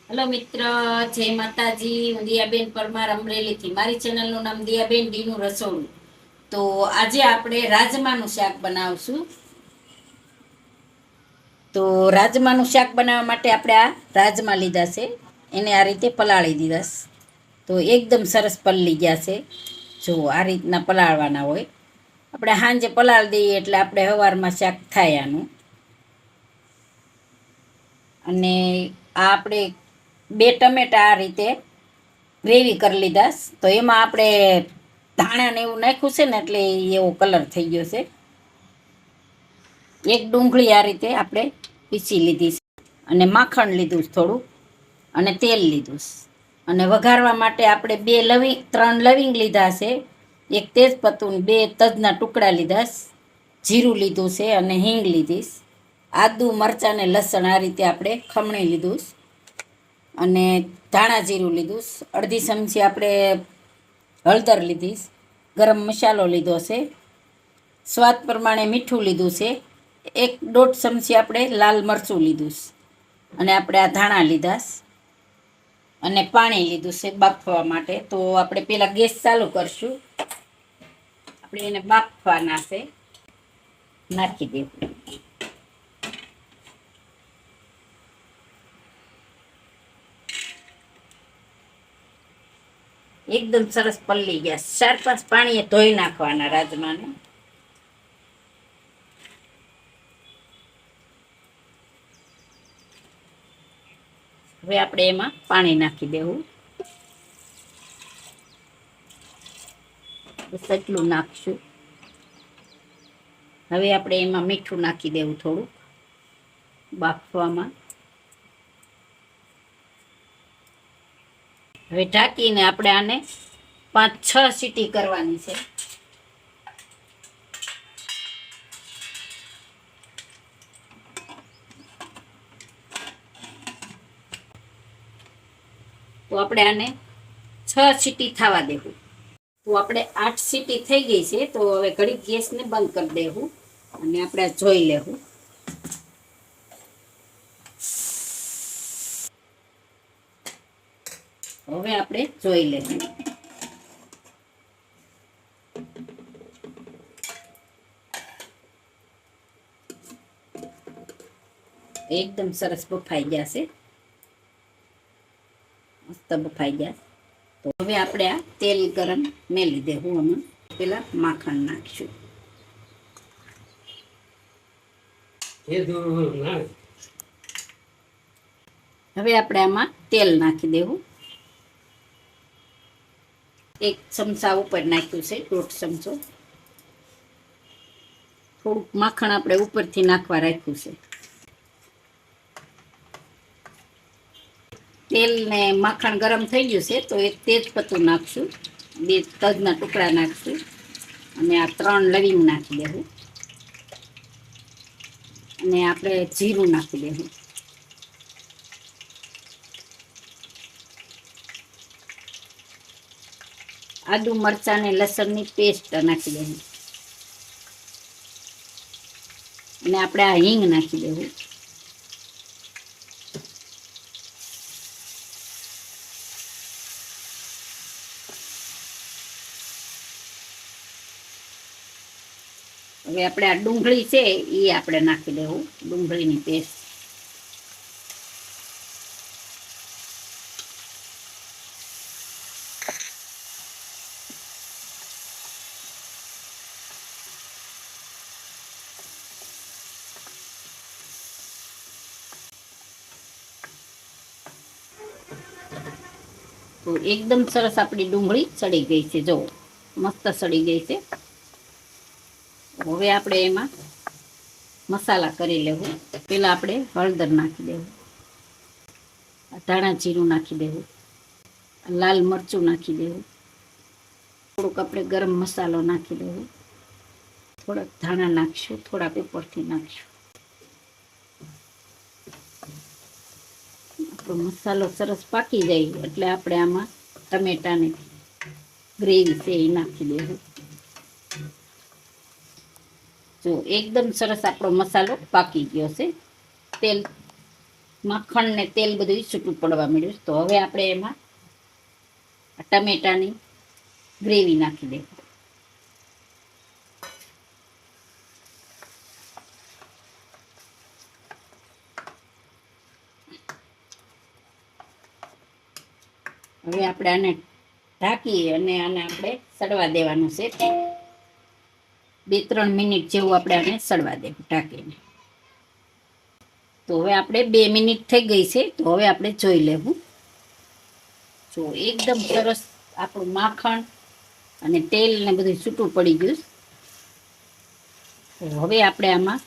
Hello મિત્ર, જય માતાજી. હું દિયાબેન પરમાર અમરેલીથી. મારી ચેનલનું નામ દિયાબેન ડીનું રસોડું. તો આજે આપણે રાજમાનું શાક બનાવશું. તો રાજમાનું શાક બનાવવા માટે આપણે આ રાજમા લીધા છે, એને આ રીતે પલાળી દીધા છે. તો એકદમ સરસ પલળી ગયા છે. જો આ રીતના પલાળવાના હોય. આપણે સાંજે પલાળી દઈએ એટલે આપણે સવારમાં શાક થાય આનું. અને આ આપણે 2 ટમેટા આ રીતે ગ્રેવી કરી લીધા. તો એમાં આપણે ધાણા ને એવું નાખ્યું છે ને એટલે એવો કલર થઈ ગયો છે. એક ડુંગળી આ રીતે આપણે પીસી લીધી છે, અને માખણ લીધું છે થોડું, અને તેલ લીધું છે. અને વઘારવા માટે આપણે 3 લવિંગ લીધા છે, એક તેજપત્તું, 2 તજના ટુકડા લીધા, જીરું લીધું છે અને હિંગ લીધી, આદુ મરચાં ને લસણ આ રીતે આપણે ખમણી લીધું, અને ધાણા જીરું લીધું, અડધી ચમચી આપણે હળદર લીધી, ગરમ મસાલો લીધો છે, સ્વાદ પ્રમાણે મીઠું લીધું છે, 1-1.5 ચમચી આપણે લાલ મરચું લીધું, અને આપણે આ ધાણા લીધા, અને પાણી લીધું છે બાફવા માટે. તો આપણે પેલા ગેસ ચાલુ કરશું. આપણે એને બાફવાના છે, નાખી દેવું. એકદમ સરસ પલળી ગયા. 4-5 પાણીએ ધોઈ નાખવાના રાજમાને. હવે આપણે એમાં પાણી નાખી દેવું. બસ એટલું નાખશું. હવે આપણે એમાં મીઠું નાખી દેવું થોડું બાફવામાં. હવે ઢાંકીને આપણે આને 5-6 સીટી કરવાની છે. તો આપણે આને 6 સીટી થવા દેવું. તો આપણે 8 સીટી થઈ ગઈ છે. તો હવે ઘડી ગેસને બંધ કરી દેવું, અને આપણે જોઈ લેવું. હવે આપણે જોઈ લેવું. એકદમ સરસ બફાઈ ગયા છે, મસ્ત બફાઈ ગયા. તો હવે આપણે આ તેલ ગરમ મેલી દેવું. આમાં પેલા માખણ નાખીશું. હવે આપણે આમાં તેલ નાખી દેવું. 1 ચમચા ઉપર નાખ્યું છે, 1.5 ચમચો. થોડુંક માખણ આપણે ઉપરથી નાખવા રાખ્યું છે. તેલ ને માખણ ગરમ થઈ ગયું છે, તો 1 તેજપત્તું નાખશું, 2 તજના ટુકડા નાખશું, અને આ 3 લવિંગ નાખી દેવું, અને આપણે જીરું નાખી દેવું. આદુ મરચાં ને લસણની પેસ્ટ નાખી દેવું, અને આપણે આ હિંગ નાખી દેવું. હવે આપણે આ ડુંગળી છે એ આપણે નાખી દેવું, ડુંગળીની પેસ્ટ. તો એકદમ સરસ આપણી ડુંગળી સડી ગઈ છે. જો મસ્ત સડી ગઈ છે. હવે આપણે એમાં મસાલા કરી લેવું. પેલા આપણે હળદર નાખી દેવું, ધાણા જીરું નાખી દેવું, લાલ મરચું નાખી દેવું, થોડુંક આપણે ગરમ મસાલો નાખી દેવું, થોડાક ધાણા નાખીશું, થોડાક ઉપરથી નાખીશું. આપણો મસાલો સરસ પાકી જાય એટલે આપણે આમાં ટમેટાની ગ્રેવી છે એ નાખી દેવું. જો એકદમ સરસ આપણો મસાલો પાકી ગયો છે. તેલ માખણ ને તેલ બધું છૂટું પડવા મળ્યું. તો હવે આપણે એમાં ટમેટાની ગ્રેવી નાખી દઈએ. હવે આપણે આને ઢાંકી અને આને આપણે સડવા દેવાનું છે. 2-3 મિનિટ જેવું આપણે આને સડવા દેવું ઢાંકીને. તો હવે આપણે 2 મિનિટ થઈ ગઈ છે. તો હવે આપણે જોઈ લેવું. જો એકદમ સરસ આપણું માખણ અને તેલ ને બધું છૂટું પડી ગયું. તો હવે આપણે આમાં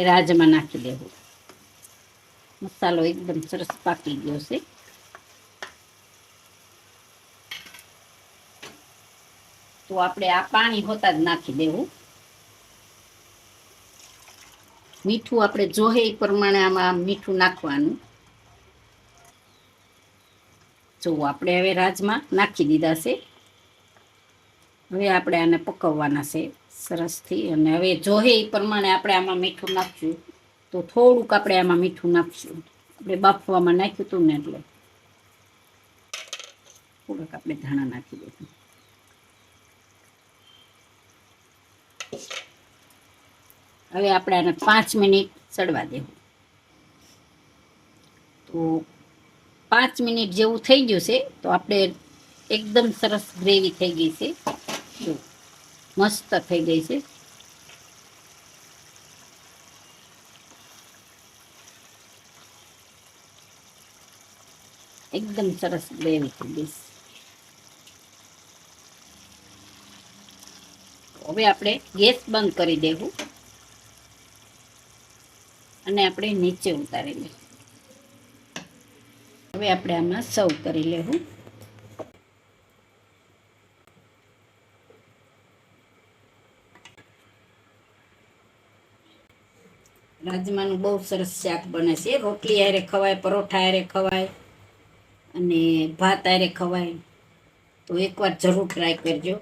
રાજમા નાખી દેવું. મસાલો એકદમ સરસ પાકી ગયો છે. તો આપણે આ પાણી હોતા જ નાખી દેવું. મીઠું આપણે જોહે એ પ્રમાણે આમાં મીઠું નાખવાનું. જો આપણે હવે રાજમા નાખી દીધા છે. હવે આપણે આને પકવવાના છે સરસથી. અને હવે જોહે એ પ્રમાણે આપણે આમાં મીઠું નાખશું. તો થોડુંક આપણે આમાં મીઠું નાખશું. આપણે બાફવામાં નાખ્યું હતું ને એટલે થોડુંક આપણે ધાણા નાખી દઈશું. હવે આપણે આને 5 મિનિટ સડવા દેવું. તો 5 મિનિટ જેવું થઈ ગયું છે. તો આપણે એકદમ સરસ ગ્રેવી થઈ ગઈ છે. જો મસ્ત થઈ ગઈ છે. એકદમ સરસ ગ્રેવી થઈ ગઈ છે. હવે આપણે ગેસ બંધ કરી દેવું અને આપણે નીચે ઉતારી લઈએ. હવે આપણે આમાં સર્વ કરી લેવું. રાજમાનું બહુ સરસ શાક બને છે. રોટલી હારે ખવાય, પરોઠા હારે ખવાય અને ભાત હારે ખવાય. તો એકવાર જરૂર ટ્રાય કરજો.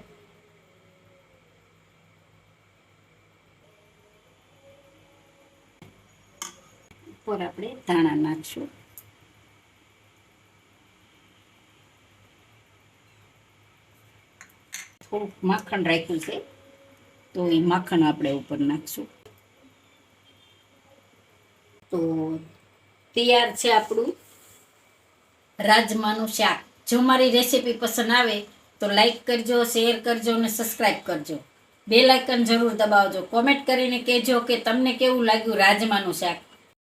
ઉપર આપણે ધાણા નાખશું. થોડુંક માખણ રાખ્યું છે તો એ માખણ આપણે ઉપર નાખશું. તો તૈયાર છે આપણું રાજમાનું શાક. જો મારી રેસીપી પસંદ આવે તો લાઈક કરજો, શેર કરજો અને સબસ્ક્રાઈબ કરજો. બેલ આઇકન જરૂર દબાવજો. કોમેન્ટ કરીને કહેજો કે તમને કેવું લાગ્યું રાજમાનું શાક.